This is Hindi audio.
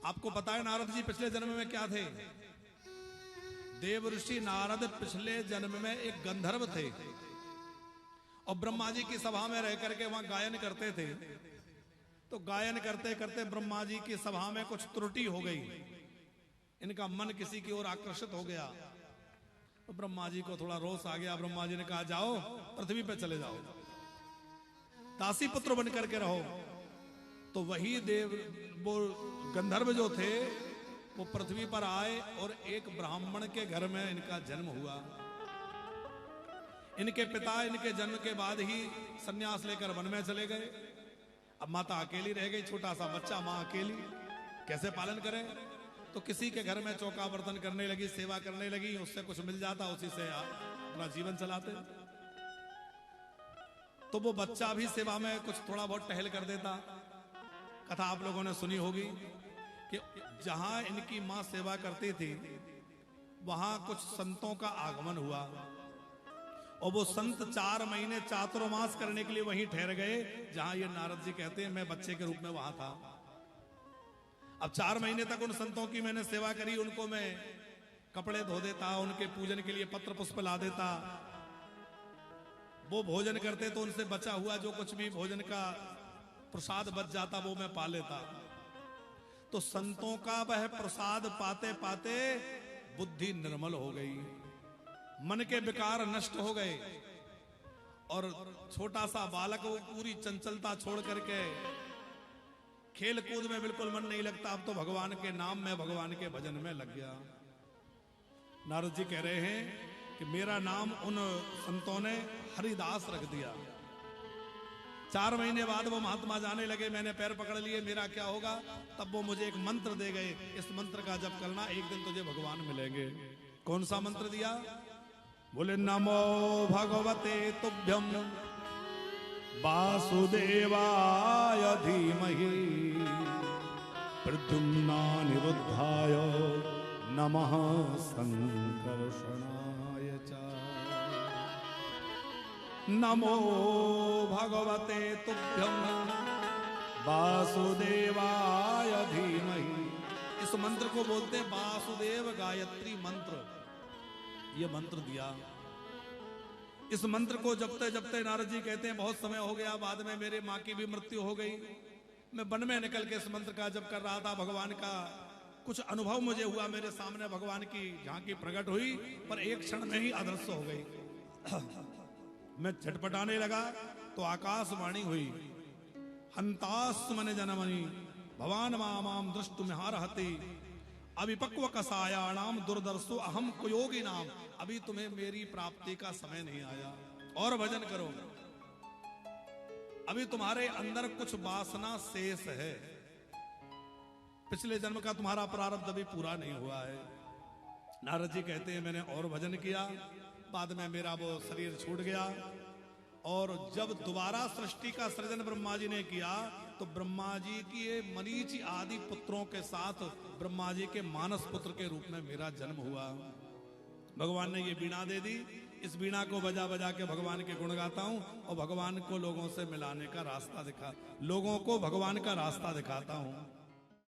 आपको पता है नारद जी पिछले जन्म में क्या थे? देव ऋषि नारद पिछले जन्म में एक गंधर्व थे और ब्रह्मा जी की सभा में रह करके वहां गायन करते थे। तो गायन करते करते ब्रह्मा जी की सभा में कुछ त्रुटि हो गई, इनका मन किसी की ओर आकर्षित हो गया। तो ब्रह्मा जी को थोड़ा रोष आ गया। ब्रह्मा जी ने कहा जाओ पृथ्वी पे चले जाओ, दासी पुत्र बन करके रहो। तो वही देव वो गंधर्व जो थे वो पृथ्वी पर आए और एक ब्राह्मण के घर में इनका जन्म हुआ। इनके पिता इनके जन्म के बाद ही सन्यास लेकर वन में चले गए। अब माता अकेली रह गई, छोटा सा बच्चा, मां अकेली कैसे पालन करे? तो किसी के घर में चौका बर्तन करने लगी, सेवा करने लगी, उससे कुछ मिल जाता, उसी से अपना जीवन चलाते। तो वो बच्चा भी सेवा में कुछ थोड़ा बहुत टहल कर देता। कथा आप लोगों ने सुनी होगी कि जहां इनकी मां सेवा करती थी वहां कुछ संतों का आगमन हुआ और वो संत 4 महीने चातुर्मास करने के लिए वहीं ठहर गए जहां ये नारद जी कहते हैं मैं बच्चे के रूप में वहां था। अब 4 महीने तक उन संतों की मैंने सेवा करी, उनको मैं कपड़े धो देता, उनके पूजन के लिए पत्र पुष्प ला देता, वो भोजन करते तो उनसे बचा हुआ जो कुछ भी भोजन का प्रसाद बच जाता वो मैं पा लेता। तो संतों का वह प्रसाद पाते पाते बुद्धि निर्मल हो गई, मन के विकार नष्ट हो गए और छोटा सा बालक वो पूरी चंचलता छोड़ करके खेल कूद में बिल्कुल मन नहीं लगता, अब तो भगवान के नाम में भगवान के भजन में लग गया। नारद जी कह रहे हैं कि मेरा नाम उन संतों ने हरिदास रख दिया। 4 महीने बाद वो महात्मा जाने लगे, मैंने पैर पकड़ लिए, मेरा क्या होगा? तब वो मुझे एक मंत्र दे गए, इस मंत्र का जप करना, एक दिन तुझे भगवान मिलेंगे। कौन सा मंत्र दिया? बोले नमो भगवते तुभ्यम वासुदेवाय धीमहि प्रद्युम्नानिरुद्धाय नमः संकर्षणाय च। नमो भगवते तुभ्यं वासुदेवाय धीमहि। इस मंत्र को बोलते हैं वासुदेव गायत्री मंत्र। ये मंत्र दिया। इस मंत्र को जपते जपते नारद जी कहते हैं बहुत समय हो गया, बाद में मेरे माँ की भी मृत्यु हो गई, मैं वन में निकल के इस मंत्र का जप कर रहा था, भगवान का कुछ अनुभव मुझे हुआ, मेरे सामने भगवान की झांकी प्रकट हुई पर एक क्षण में ही अदृश्य हो गई। मैं झटपटाने लगा तो आकाशवाणी हुई, हंतास्मन जनमनि भवान माम दृष्टुमिहारहति अविपक्व कसायाणाम दुर्दर्शो अहम कुयोगी नाम। अभी तुम्हें मेरी प्राप्ति का समय नहीं आया, और भजन करो, अभी तुम्हारे अंदर कुछ वासना शेष है, पिछले जन्म का तुम्हारा प्रारब्ध अभी पूरा नहीं हुआ है। नारद जी कहते हैं मैंने और भजन किया, बाद में मेरा वो शरीर छूट गया और जब दोबारा सृष्टि का सृजन ब्रह्मा जी ने किया तो ब्रह्मा जी के मरीचि आदि पुत्रों के साथ ब्रह्मा जी के मानस पुत्र के रूप में मेरा जन्म हुआ। भगवान ने ये वीणा दे दी, इस वीणा को बजा बजा के भगवान के गुण गाता हूं और भगवान को लोगों से मिलाने का रास्ता दिखा, लोगों को भगवान का रास्ता दिखाता हूं।